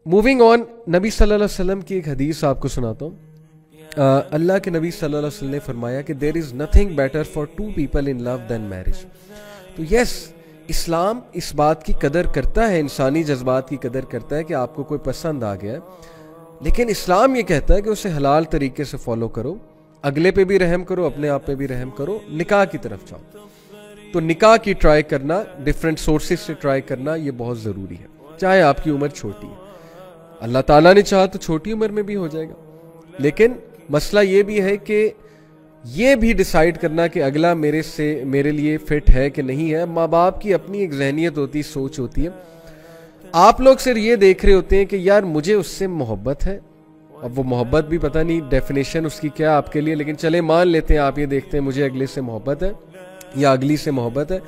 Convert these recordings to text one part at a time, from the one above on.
Moving on, नबी सल्लल्लाहु अलैहि वसल्लम की एक हदीस आपको सुनाता हूँ. अल्लाह के नबी सल्लल्लाहु अलैहि वसल्लम ने फरमाया कि there is nothing better for two people in love than marriage. तो यस, इस्लाम इस बात की कदर करता है, इंसानी जज्बात की कदर करता है कि आपको कोई पसंद आ गया है, लेकिन इस्लाम ये कहता है कि उसे हलाल तरीके से फॉलो करो, अगले पे भी रहम करो, अपने आप पे भी रहम करो, निकाह की तरफ जाओ. तो निकाह की ट्राई करना, डिफरेंट सोर्सेज से ट्राई करना, ये बहुत ज़रूरी है, चाहे आपकी उम्र छोटी है. अल्लाह ताला ने चाहा तो छोटी उम्र में भी हो जाएगा, लेकिन मसला ये भी है कि ये भी डिसाइड करना कि अगला मेरे लिए फिट है कि नहीं है. माँ बाप की अपनी एक जहनियत होती है, सोच होती है. आप लोग सिर्फ ये देख रहे होते हैं कि यार मुझे उससे मोहब्बत है. अब वो मोहब्बत भी पता नहीं डेफिनेशन उसकी क्या आपके लिए, लेकिन चले मान लेते हैं आप ये देखते हैं मुझे अगले से मोहब्बत है या अगली से मोहब्बत है,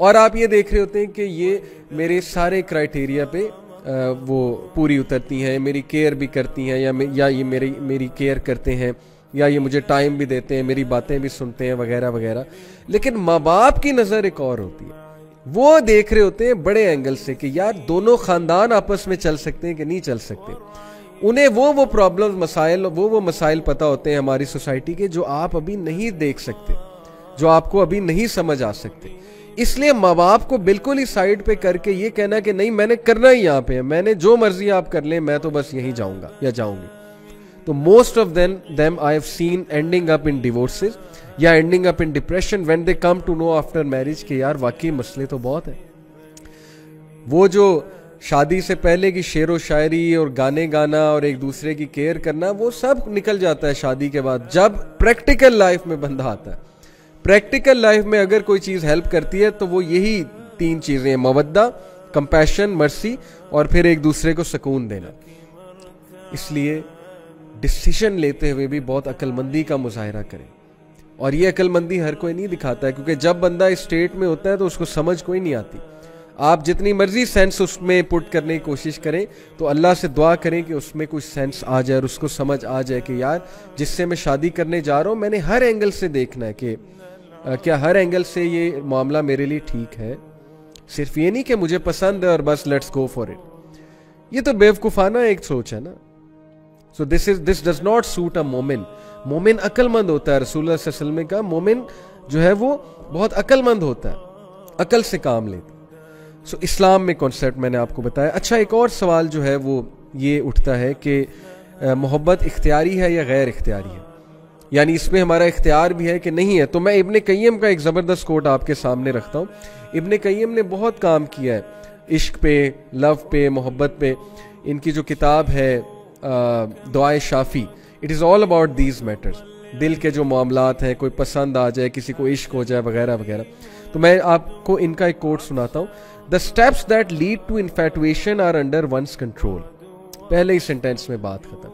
और आप ये देख रहे होते हैं कि ये मेरे सारे क्राइटेरिया पे वो पूरी उतरती हैं, मेरी केयर भी करती हैं, या ये मेरी केयर करते हैं, या ये मुझे टाइम भी देते हैं, मेरी बातें भी सुनते हैं, वगैरह वगैरह. लेकिन माँ बाप की नज़र एक और होती है. वो देख रहे होते हैं बड़े एंगल से कि यार दोनों ख़ानदान आपस में चल सकते हैं कि नहीं चल सकते. उन्हें वो प्रॉब्लम मसाइल वो मसाइल पता होते हैं हमारी सोसाइटी के, जो आप अभी नहीं देख सकते, जो आपको अभी नहीं समझ आ सकते. इसलिए माँ बाप को बिल्कुल ही साइड पे करके ये कहना कि नहीं मैंने करना ही यहाँ पे है, मैंने जो मर्जी आप कर लें, मैं तो बस यहीं जाऊँगा या जाऊँगी. तो most of them I have seen ending up in divorces या ending up in depression when they come to know after marriage कि यार वाकई मसले तो बहुत है. वो जो शादी से पहले की शेर व शायरी और गाने गाना और एक दूसरे की केयर करना, वो सब निकल जाता है शादी के बाद, जब प्रैक्टिकल लाइफ में बंदा आता है. प्रैक्टिकल लाइफ में अगर कोई चीज़ हेल्प करती है तो वो यही 3 चीज़ें हैं: मवद्दा, कंपैशन, मर्सी, और फिर एक दूसरे को सुकून देना. इसलिए डिसीजन लेते हुए भी बहुत अक्लमंदी का मुजाहरा करें. और ये अक्लमंदी हर कोई नहीं दिखाता है, क्योंकि जब बंदा इस स्टेट में होता है तो उसको समझ कोई नहीं आती. आप जितनी मर्जी सेंस उसमें पुट करने की कोशिश करें, तो अल्लाह से दुआ करें कि उसमें कुछ सेंस आ जाए और उसको समझ आ जाए कि यार जिससे मैं शादी करने जा रहा हूँ, मैंने हर एंगल से देखना है कि क्या हर एंगल से ये मामला मेरे लिए ठीक है. सिर्फ ये नहीं कि मुझे पसंद है और बस लेट्स गो फॉर इट. ये तो बेवकूफ़ाना एक सोच है ना. So this does not suit a मोमिन. मोमिन अक्लमंद होता है. रसूलुल्लाह सल्लल्लाहु अलैहि वसल्लम का मोमिन जो है वो बहुत अक्लमंद होता है, अकल से काम लेता है. सो इस्लाम में कॉन्सेप्ट मैंने आपको बताया. अच्छा, एक और सवाल जो है वो ये उठता है कि मोहब्बत इख्तियारी है या गैर इख्तियारी है, यानी इसमें हमारा इख्तियार भी है कि नहीं है. तो मैं इब्ने क़य्यिम का एक ज़बरदस्त कोट आपके सामने रखता हूँ. इब्ने क़य्यिम ने बहुत काम किया है इश्क पे, लव पे, मोहब्बत पे. इनकी जो किताब है दुआए शाफ़ी, it is all about these matters. दिल के जो मामलात हैं, कोई पसंद आ जाए, किसी को इश्क हो जाए, वगैरह वगैरह. तो मैं आपको इनका एक कोट सुनाता हूँ. The steps that lead to infatuation are under one's control. पहले ही सेंटेंस में बात खत्म.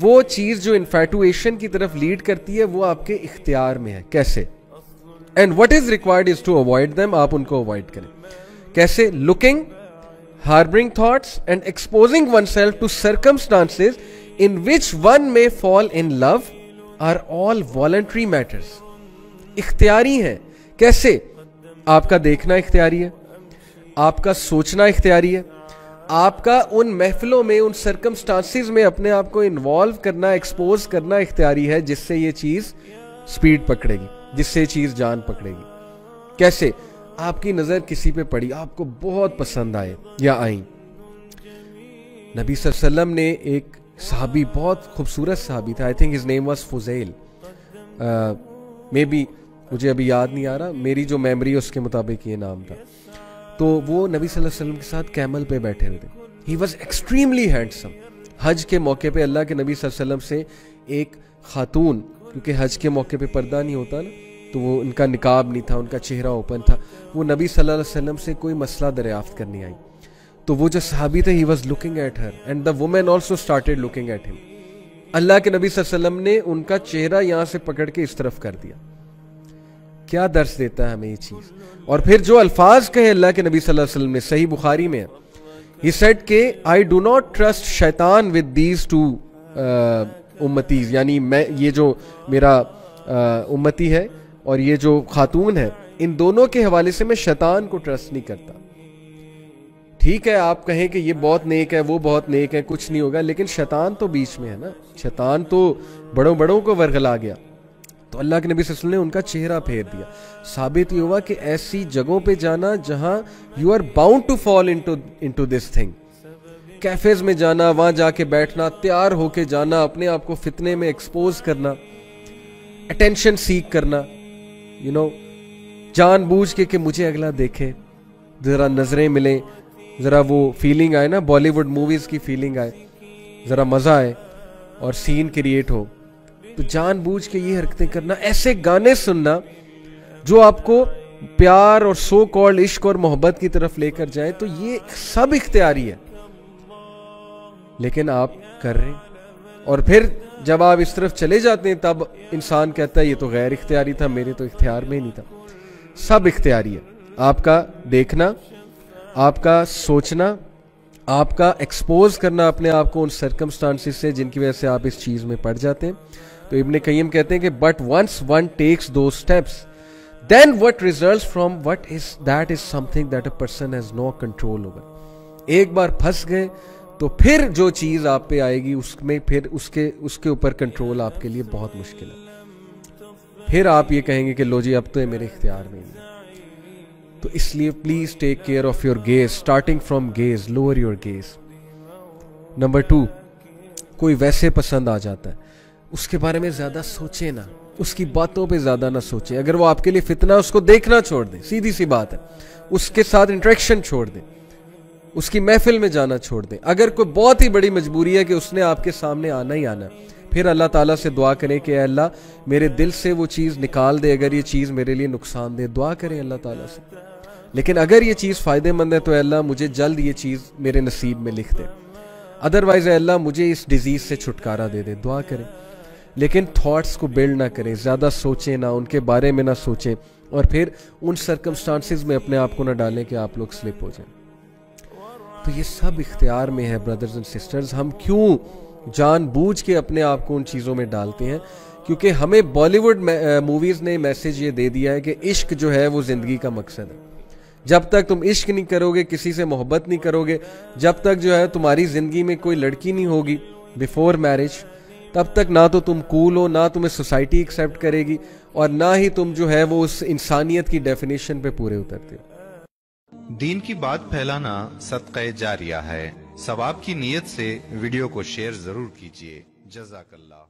वो चीज़ जो इन्फैटुएशन की तरफ लीड करती है वो आपके इख्तियार में है. कैसे? And what is required is to avoid them. आप उनको अवॉइड करें. कैसे? Looking, harboring thoughts and exposing oneself to circumstances in which one may fall in love are all voluntary matters. इख्तियारी है. कैसे? आपका देखना इख्तियारी है, आपका सोचना इख्तियारी है, आपका उन महफिलों में, उन सर्कमस्टांसेस में अपने आप को इन्वॉल्व करना, एक्सपोज करना इख्तियारी है, जिससे ये चीज़ स्पीड पकड़ेगी, जिससे ये चीज़ जान पकड़ेगी. कैसे? आपकी नज़र किसी पे पड़ी, आपको बहुत पसंद आए या आई. नबी सल्लल्लाहु अलैहि वसल्लम ने एक सहाबी, बहुत खूबसूरत सहाबी था, I think his name was Fuzail, maybe मुझे अभी याद नहीं आ रहा, मेरी जो मेमोरी है उसके मुताबिक ये नाम था. तो वो नबी सल्लल्लाहु अलैहि वसल्लम के साथ कैमल पे बैठे हुए थे. He was extremely handsome. हज के मौके पे अल्लाह के नबी सल्लल्लाहु अलैहि वसल्लम से एक खातून, क्योंकि हज के मौके पे पर्दा नहीं होता ना, तो वो उनका निकाब नहीं था, उनका चेहरा ओपन था, वो नबी सल्लल्लाहु अलैहि वसल्लम से कोई मसला दरियाफ्त करने आई. तो वो जो सहाबी थे, he was looking at her and the women also started looking at him. अल्लाह के नबी सल्लल्लाहु अलैहि वसल्लम ने उनका चेहरा यहाँ से पकड़ के इस तरफ कर दिया. क्या दर्स देता है हमें ये चीज़. और फिर जो अल्फाज कहे अल्लाह के नबी सल्लल्लाहु अलैहि वसल्लम ने, सही बुखारी में है, ही सेड के आई डू नॉट ट्रस्ट शैतान विद दीज टू उम्मतीज, यानी मैं, ये जो मेरा उम्मती है और ये जो खातून है, इन दोनों के हवाले से मैं शैतान को ट्रस्ट नहीं करता. ٹھیک ہے آپ کہیں کہ یہ بہت نیک ہے وہ بہت نیک ہے کچھ نہیں ہوگا, لیکن شیطان تو بیچ میں ہے نا, شیطان تو بڑوں کو ورغلا گیا. تو اللہ کے نبی صلی اللہ علیہ وسلم نے ان کا چہرہ پھیر دیا. ثابت یہ ہوا کہ ایسی جگہوں پہ جانا جہاں you are bound to fall into this thing, cafes میں جانا, وہاں جا کے بیٹھنا, تیار ہو کے جانا, اپنے آپ کو فتنے میں ایکسپوز کرنا, اٹینشن سیک کرنا, جان بوجھ کے کہ مجھے اگلا دیکھے, ذرا نظریں ملیں, ذرا وہ فیلنگ آئے نا, بالی ووڈ موویز کی فیلنگ آئے, ذرا مزہ آئے اور سین کریٹ ہو. تو جان بوجھ کے یہ حرکتیں کرنا, ایسے گانے سننا جو آپ کو پیار اور سو کالڈ عشق اور محبت کی طرف لے کر جائیں, تو یہ سب اختیاری ہے, لیکن آپ کر رہے ہیں. اور پھر جب آپ اس طرف چلے جاتے ہیں تب انسان کہتا ہے یہ تو غیر اختیاری تھا, میرے تو اختیار میں ہی نہیں تھا. سب اختیاری ہے, آپ کا دیکھنا, آپ کا سوچنا, آپ کا ایکسپوز کرنا اپنے آپ کو ان سرکمسٹانسز سے جن کی وجہ سے آپ اس چیز میں پڑ جاتے ہیں. تو ابن قیم کہتے ہیں کہ but once one takes those steps then what results from what is that is something that a person has no control over. ایک بار پھنس گئے تو پھر جو چیز آپ پہ آئے گی اس میں پھر اس کے اوپر کنٹرول آپ کے لیے بہت مشکل ہے. پھر آپ یہ کہیں گے کہ لو جی اب تو یہ میرے اختیار میں نہیں. تو اس لیے please take care of your gaze, starting from gaze, lower your gaze. Number 2, کوئی ویسے پسند آ جاتا ہے, اس کے بارے میں زیادہ سوچیں نہ, اس کی باتوں پہ زیادہ نہ سوچیں. اگر وہ آپ کے لیے فتنہ, اس کو دیکھنا چھوڑ دیں, سیدھی سی بات ہے. اس کے ساتھ انٹریکشن چھوڑ دیں, اس کی محفل میں جانا چھوڑ دیں. اگر کوئی بہت ہی بڑی مجبوری ہے کہ اس نے آپ کے سامنے آنا ہی آنا, پھر اللہ تعالیٰ سے دعا کریں کہ اے اللہ میرے دل سے وہ چیز نکال دے اگر یہ چیز میرے لیے نقصان دے. دعا کریں اللہ تعالیٰ سے. لیکن اگر یہ چیز فائدے مند ہے تو اے اللہ مجھے جلد یہ چیز میرے نصیب میں لکھ دے, ادروائز اے اللہ مجھے اس ڈیزیز سے چھٹکارا دے دے. دعا کریں, لیکن تھاٹس کو بلڈ نہ کریں, زیادہ سوچیں نہ, ان کے بارے میں نہ سوچیں, اور پھر ان سرکمسٹانسز میں اپنے آپ کو نہ ڈالیں کہ آپ لوگ سلپ ہو جائیں. تو یہ سب اختیار میں ہے برادرز اینڈ سسٹرز. ہم کیوں جان بوجھ کے اپنے آپ کو ان چیزوں میں ڈالتے ہیں؟ کیونکہ ہمیں بالی ووڈ موویز نے میسج یہ دے دیا ہے کہ عشق جو ہے وہ زندگی کا مقصد ہے. جب تک تم عشق نہیں کرو گے, کسی سے محبت نہیں کرو گے, جب تک جو ہے تمہاری زندگی میں کوئی لڑکی نہیں ہوگی بیفور میرج, تب تک نہ تو تم کول ہو, نہ تمہیں سوسائٹی ایکسیپٹ کرے گی, اور نہ ہی تم جو ہے وہ اس انسانیت کی ڈیفینیشن پہ پورے اترتے ہو. دین کی بات پھیلانا صدقہ جاریہ ہے. ثواب کی نیت سے ویڈیو کو شیئر ضرور کیجیے. جزاک اللہ.